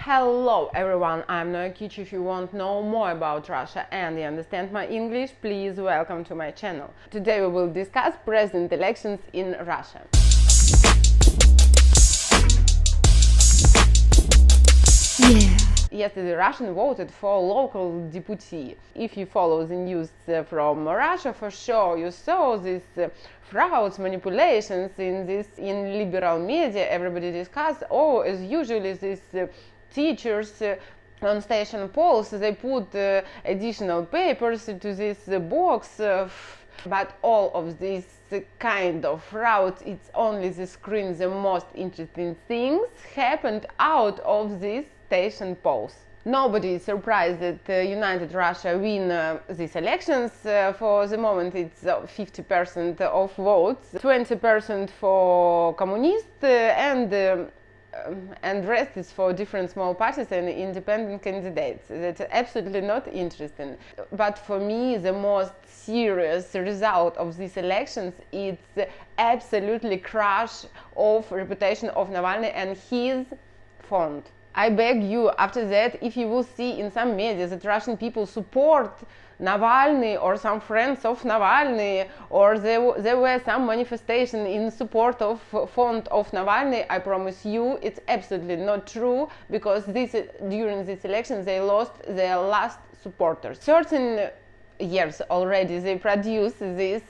Hello everyone, I'm Noakich. If you want to know more about Russia and you understand my English, please welcome to my channel. Today we will discuss president elections in Russia. Yesterday Russians voted for local deputy. If you follow the news from Russia, for sure you saw these frauds, manipulations in liberal media. Everybody discussed, as usually these teachers on station polls, they put additional papers into this box, but all of this kind of frauds, it's only the screen. The most interesting things happened out of these station polls. Nobody is surprised that United Russia win these elections. For the moment it's 50% of votes, 20% for communists, and rest is for different small parties and independent candidates. That's absolutely not interesting. But for me, the most serious result of these elections is absolutely crash of reputation of Navalny and his fund. I beg you, after that, if you will see in some media that Russian people support Navalny or some friends of Navalny, or there were some manifestation in support of fund of Navalny, I promise you it's absolutely not true, because during this election they lost their last supporters. 13 years already they produce this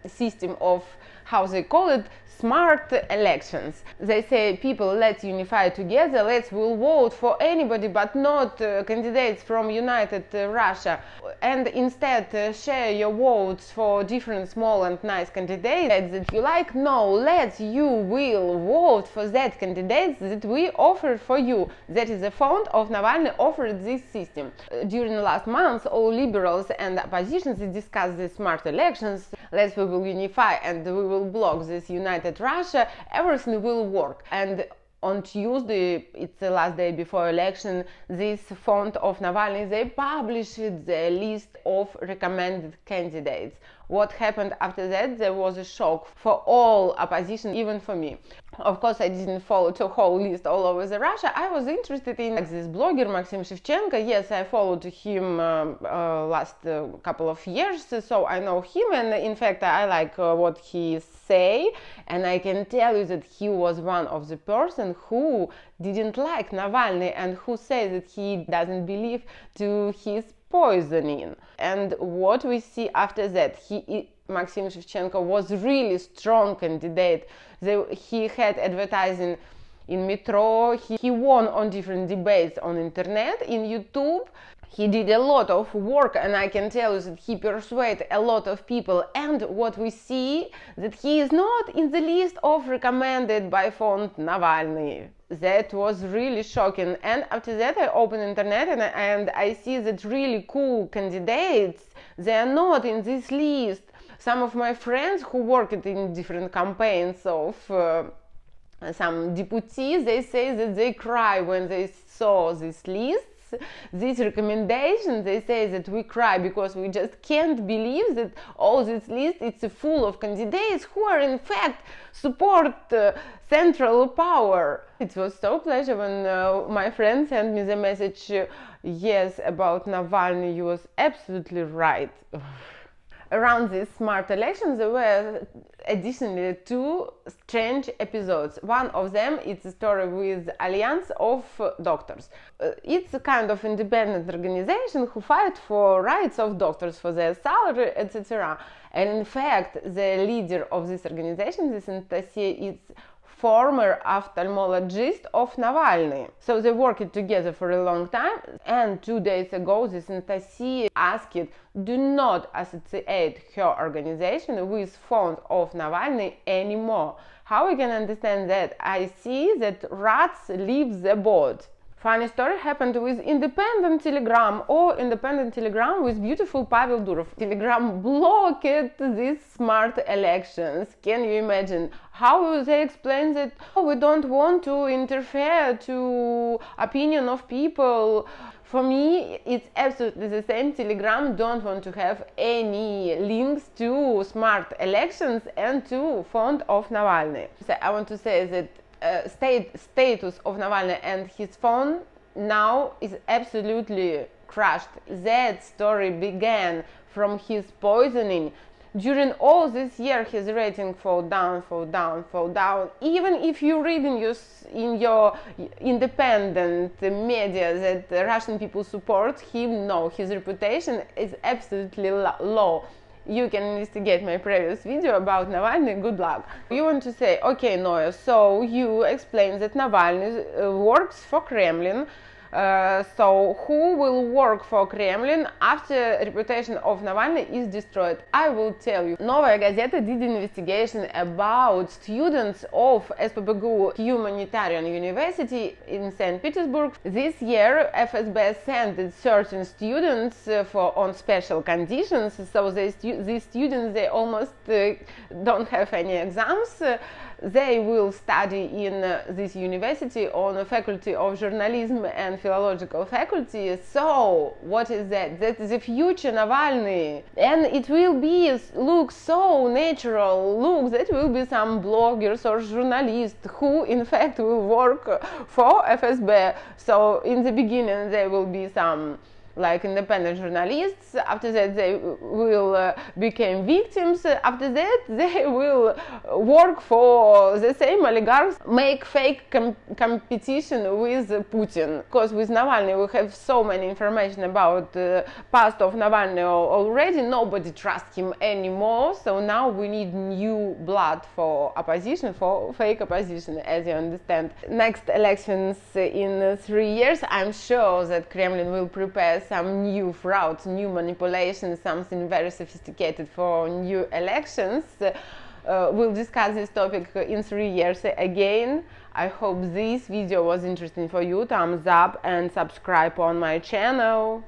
system of, how they call it, smart elections. They say, people, let's unify together, we'll vote for anybody but not candidates from United Russia, and instead share your votes for different small and nice candidates that you like. No, you will vote for that candidates that we offered for you. That is the fund of Navalny offered this system. During the last months, all liberals and oppositions discussed the smart elections. We will unify and we will block this United Russia, everything will work. And on Tuesday, it's the last day before election, this fund of Navalny, they published the list of recommended candidates. What happened after that? There was a shock for all opposition, even for me. Of course, I didn't follow the whole list all over Russia. I was interested in this blogger, Maxim Shevchenko. Yes, I followed him last couple of years, so I know him, and in fact, I like what he say, and I can tell you that he was one of the person who didn't like Navalny and who says that he doesn't believe to his poisoning. And what we see after that, Maxim Shevchenko was really strong candidate. He had advertising in metro, he won on different debates on internet, in YouTube. He did a lot of work, and I can tell you that he persuaded a lot of people. And what we see, that he is not in the list of recommended by fund Navalny. That was really shocking. And after that I opened internet and I see that really cool candidates, they are not in this list. Some of my friends who worked in different campaigns of some deputies, they say that they cry when they saw this list. These recommendations, they say that we cry because we just can't believe that all this list it's full of candidates who are in fact support central power. It was so pleasure when my friend sent me the message, yes, about Navalny, you was absolutely right. Around these smart elections, there were additionally two strange episodes. One of them is a story with Alliance of Doctors. It's a kind of independent organization who fight for rights of doctors, for their salary, etc. And in fact, the leader of this organization, this Anastasia, is former ophthalmologist of Navalny. So they worked together for a long time, and 2 days ago this Anastasia asked, do not associate her organization with fund of Navalny anymore. How we can understand that? I see that rats leave the boat. Funny story happened with Independent Telegram, or Independent Telegram with beautiful Pavel Durov. Telegram blocked these smart elections. Can you imagine? How they explain that we don't want to interfere to opinion of people? For me, it's absolutely the same. Telegram don't want to have any links to smart elections and to fund of Navalny. So I want to say that status of Navalny and his phone now is absolutely crushed. That story began from his poisoning. During all this year, his rating fall down. Even if you read in your independent media that Russian people support him, no, his reputation is absolutely low. You can investigate my previous video about Navalny. Good luck. You want to say, okay, Noya, so you explain that Navalny works for Kremlin. So who will work for Kremlin after reputation of Navalny is destroyed? I will tell you. Novaya Gazeta did investigation about students of SPBGU Humanitarian University in St. Petersburg. This year, FSB sent certain students on special conditions. So these students, they almost don't have any exams. They will study in this university on the faculty of journalism and philological faculty. So what is that? That is the future Navalny, and it will look so natural. Look, that will be some bloggers or journalists who in fact will work for FSB. So in the beginning there will be some like independent journalists. After that they will become victims. After that they will work for the same oligarchs, make fake competition with Putin. Because with Navalny we have so many information about the past of Navalny already. Nobody trusts him anymore. So now we need new blood for opposition, for fake opposition, as you understand. Next elections in 3 years, I'm sure that Kremlin will prepare some new frauds, new manipulations, something very sophisticated for new elections. We'll discuss this topic in 3 years again. I hope this video was interesting for you. Thumbs up and subscribe on my channel.